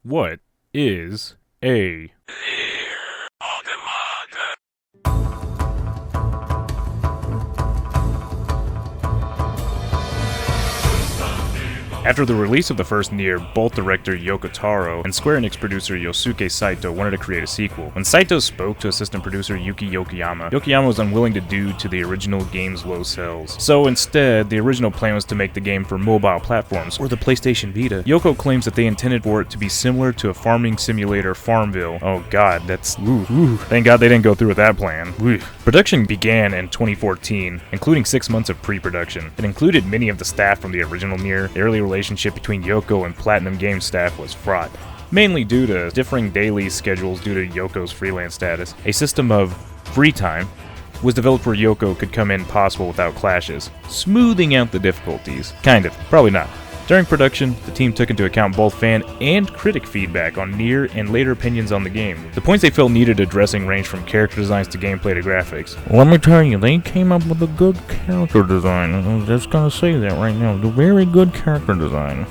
What is a Automata. After the release of the first Nier, both director Yoko Taro and Square Enix producer Yosuke Saito wanted to create a sequel. When Saito spoke to assistant producer Yuki Yokoyama, Yokoyama was unwilling to due to the original game's low sales. So instead, the original plan was to make the game for mobile platforms, or the PlayStation Vita. Yoko claims that they intended for it to be similar to a farming simulator Farmville. Oh god, that's ooh. Thank god they didn't go through with that plan. Ooh. Production began in 2014, including 6 months of pre-production. It included many of the staff from the original Nier. The early relationship between Yoko and Platinum Games staff was fraught, mainly due to differing daily schedules due to Yoko's freelance status. A system of free time was developed where Yoko could come in possible without clashes, smoothing out the difficulties. Kind of, probably not. During production, the team took into account both fan and critic feedback on Nier and later opinions on the game. The points they felt needed addressing ranged from character designs to gameplay to graphics. Let me tell you, they came up with a good character design. I'm just gonna say that right now. The very good character design.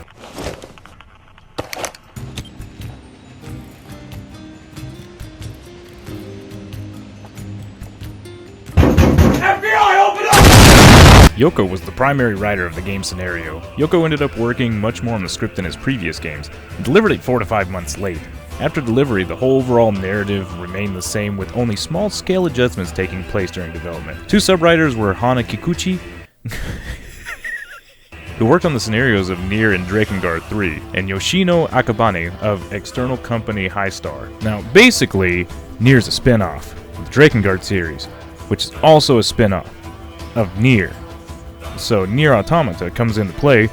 Yoko was the primary writer of the game scenario. Yoko ended up working much more on the script than his previous games, and delivered it 4 to 5 months late. After delivery, the whole overall narrative remained the same, with only small-scale adjustments taking place during development. Two sub-writers were Hana Kikuchi, who worked on the scenarios of Nier and Drakengard 3, and Yoshino Akabane of external company Highstar. Now, basically, Nier's a spin-off of the Drakengard series, which is also a spin-off of Nier. So Nier Automata comes into play,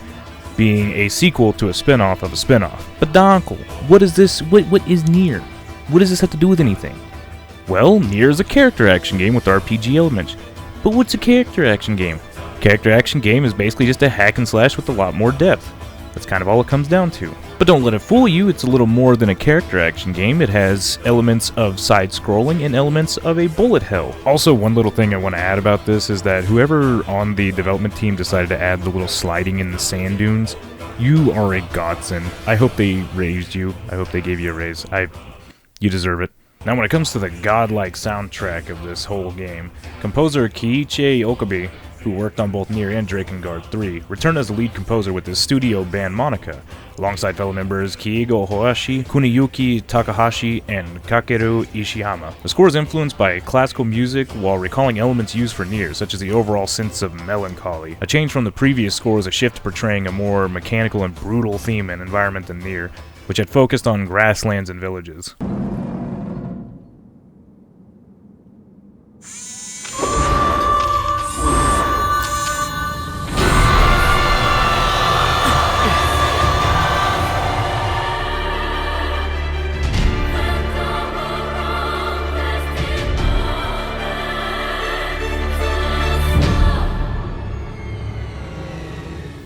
being a sequel to a spin-off of a spin-off. But Donkel, what is this? What is Nier? What does this have to do with anything? Well, Nier is a character action game with RPG elements. But what's a character action game? Character action game is basically just a hack and slash with a lot more depth. That's kind of all it comes down to. But don't let it fool you, it's a little more than a character action game. It has elements of side-scrolling and elements of a bullet hell. Also, one little thing I want to add about this is that whoever on the development team decided to add the little sliding in the sand dunes, you are a godsend. I hope they raised you. I hope they gave you a raise. You deserve it. Now, when it comes to the godlike soundtrack of this whole game, composer Kiichi Okabe, who worked on both Nier and Drakengard 3, returned as the lead composer with his studio band Monica, alongside fellow members Kiigo Hoashi, Kuniyuki Takahashi, and Kakeru Ishihama. The score is influenced by classical music while recalling elements used for Nier, such as the overall sense of melancholy. A change from the previous score is a shift portraying a more mechanical and brutal theme and environment than Nier, which had focused on grasslands and villages.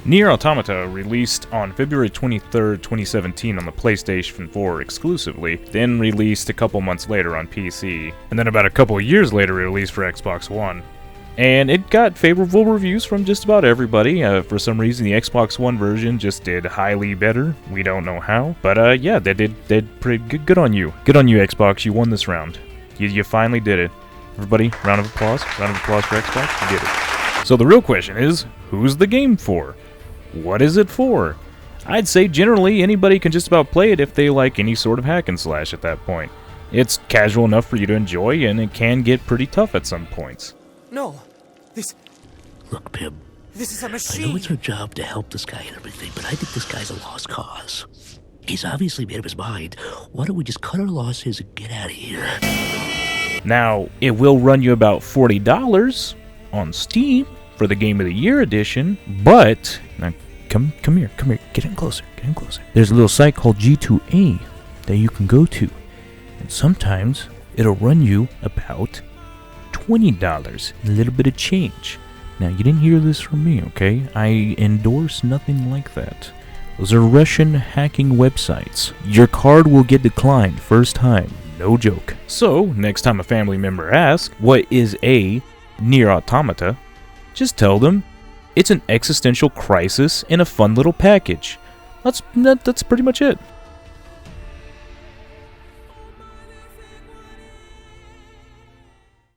Nier Automata released on February 23, 2017 on the PlayStation 4 exclusively, then released a couple months later on PC, and then about a couple years later released for Xbox One. And it got favorable reviews from just about everybody. For some reason, the Xbox One version just did highly better. We don't know how, but yeah, they did pretty good. Good on you. Good on you, Xbox. You won this round. You finally did it. Everybody, round of applause. Round of applause for Xbox. You did it. So the real question is, who's the game for? What is it for? I'd say generally anybody can just about play it if they like any sort of hack and slash at that point. It's casual enough for you to enjoy, and it can get pretty tough at some points. No, this... Look, Pim. This is a I machine. know it's our job to help this guy and everything, but I think this guy's a lost cause. He's obviously made up his mind. Why don't we just cut our losses and get out of here? Now, it will run you about $40 on Steam for the Game of the Year edition, but... Now, come here, get in closer. There's a little site called G2A that you can go to, and sometimes it'll run you about $20, a little bit of change. Now, you didn't hear this from me, okay? I endorse nothing like that. Those are Russian hacking websites. Your card will get declined first time, no joke. So, next time a family member asks, what is a Nier Automata? Just tell them, it's an existential crisis in a fun little package. That's pretty much it.